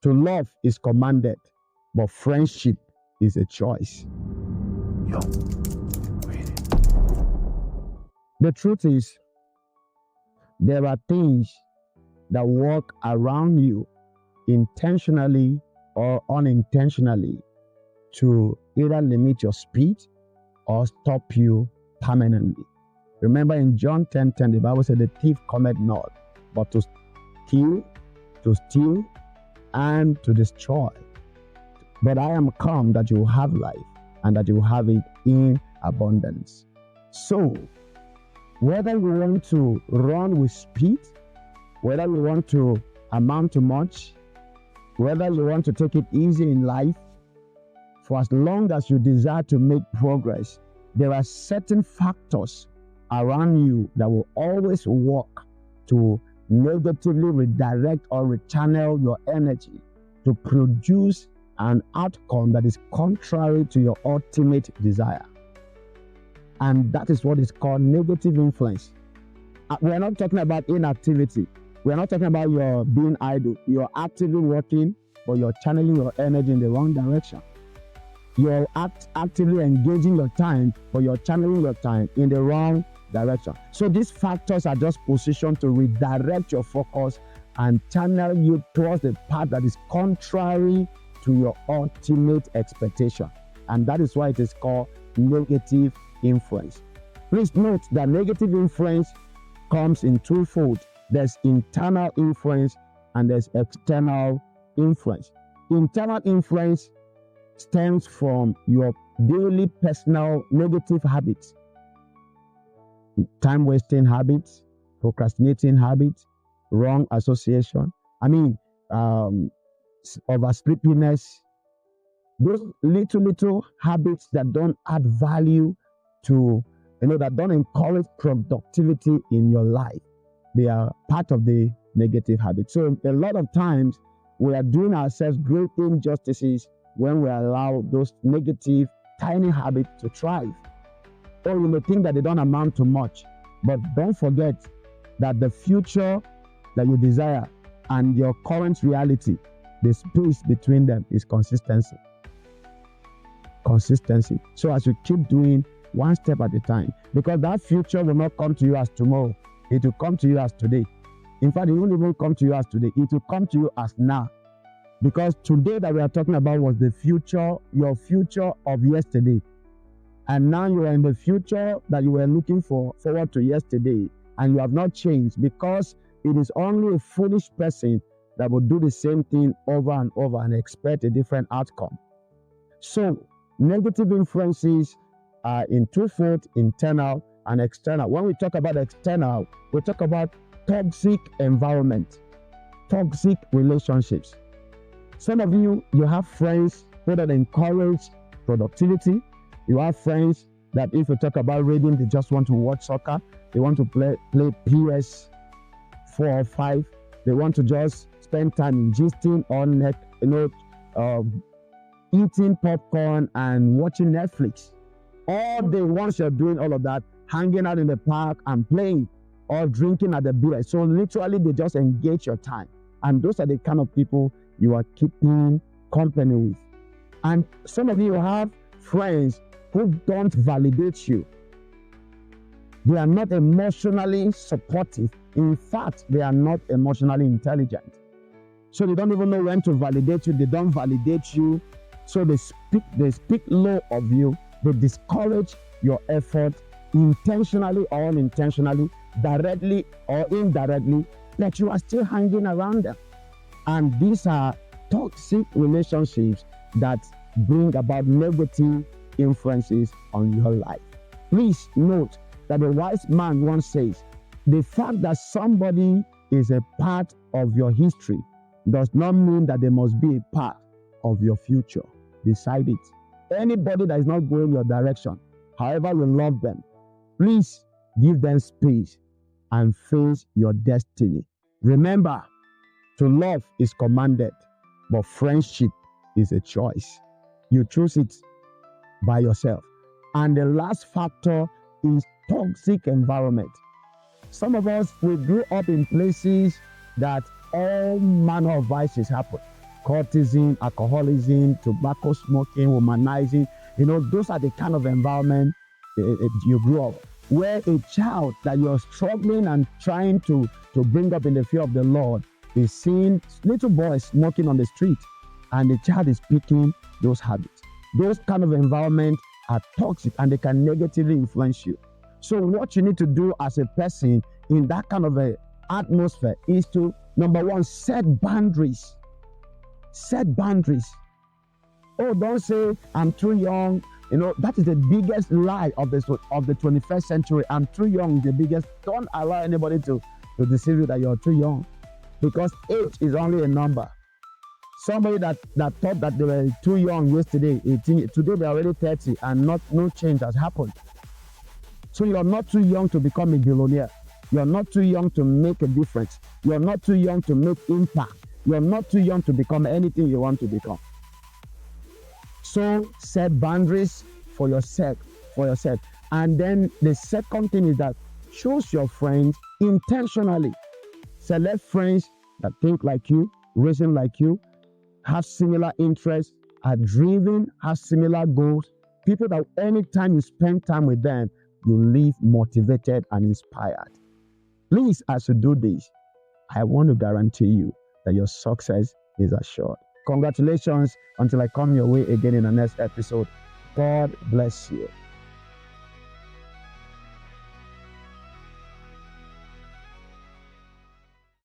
To love is commanded, but friendship is a choice. Yo, read it. The truth is, there are things that work around you intentionally or unintentionally to either limit your speed or stop you permanently. Remember in John 10:10, the Bible said, the thief cometh not, but to kill, to steal, and to destroy. But I am come that you will have life and that you will have it in abundance. So, whether you want to run with speed, whether you want to amount to much, whether you want to take it easy in life, for as long as you desire to make progress, there are certain factors around you that will always work to negatively redirect or rechannel your energy to produce an outcome that is contrary to your ultimate desire. And that is what is called negative influence. We're not talking about inactivity. We're not talking about your being idle. You're actively working, but you're channeling your energy in the wrong direction. You're actively engaging your time, but you're channeling your time in the wrong direction. So these factors are just positioned to redirect your focus and channel you towards the path that is contrary to your ultimate expectation. And that is why it is called negative influence. Please note that negative influence comes in twofold. There's internal influence and there's external influence. Internal influence stems from your daily personal negative habits, time wasting habits, procrastinating habits, wrong association. Oversleepiness. Those little habits that don't add value to, that don't encourage productivity in your life. They are part of the negative habit. So a lot of times we are doing ourselves great injustices when we allow those negative, tiny habits to thrive. Or you may think that they don't amount to much, but don't forget that the future that you desire and your current reality, the space between them is consistency. Consistency. So as you keep doing one step at a time, because that future will not come to you as tomorrow, it will come to you as today. In fact, it won't even come to you as today, it will come to you as now. Because today that we are talking about was the future, your future of yesterday. And now you are in the future that you were looking forward to yesterday, and you have not changed, because it is only a foolish person that will do the same thing over and over and expect a different outcome. So, negative influences are in twofold, internal and external. When we talk about external, we talk about toxic environment, toxic relationships. Some of you have friends that encourage productivity. You have friends that if you talk about reading, they just want to watch soccer. They want to play PS4 or 5. They want to just spend time gisting on eating popcorn and watching Netflix. All day, once you're doing all of that, hanging out in the park and playing or drinking at the beer. So literally, they just engage your time. And those are the kind of people you are keeping company with. And some of you have friends who don't validate you. They are not emotionally supportive. In fact, they are not emotionally intelligent. So they don't even know when to validate you. They don't validate you. So they speak low of you. They discourage your effort intentionally or unintentionally, directly or indirectly, but you are still hanging around them. And these are toxic relationships that bring about negative influences on your life. Please note that the wise man once says, the fact that somebody is a part of your history does not mean that they must be a part of your future. Decide it. Anybody that is not going your direction, however you love them, please give them space and face your destiny. Remember, to love is commanded, but friendship is a choice. You choose it by yourself. And the last factor is toxic environment. Some of us, we grew up in places that all manner of vices happen. cultism, alcoholism, tobacco smoking, womanizing. Those are the kind of environment you grew up. Where a child that you're struggling and trying to bring up in the fear of the Lord is seeing little boys smoking on the street, and the child is picking those habits. Those kind of environment are toxic and they can negatively influence you. So what you need to do as a person in that kind of a atmosphere is to, number one, set boundaries. Set boundaries. Oh, don't say I'm too young. That is the biggest lie of the 21st century. I'm too young is the biggest. Don't allow anybody to deceive you that you're too young, because age is only a number. Somebody that thought that they were too young yesterday, 18, today they're already 30, and no change has happened. So you're not too young to become a billionaire. You're not too young to make a difference. You're not too young to make impact. You're not too young to become anything you want to become. So set boundaries for yourself. And then the second thing is that choose your friends intentionally. Select friends that think like you, reason like you, have similar interests, are driven, have similar goals. People that anytime you spend time with them, you leave motivated and inspired. Please, as you do this, I want to guarantee you that your success is assured. Congratulations until I come your way again in the next episode. God bless you.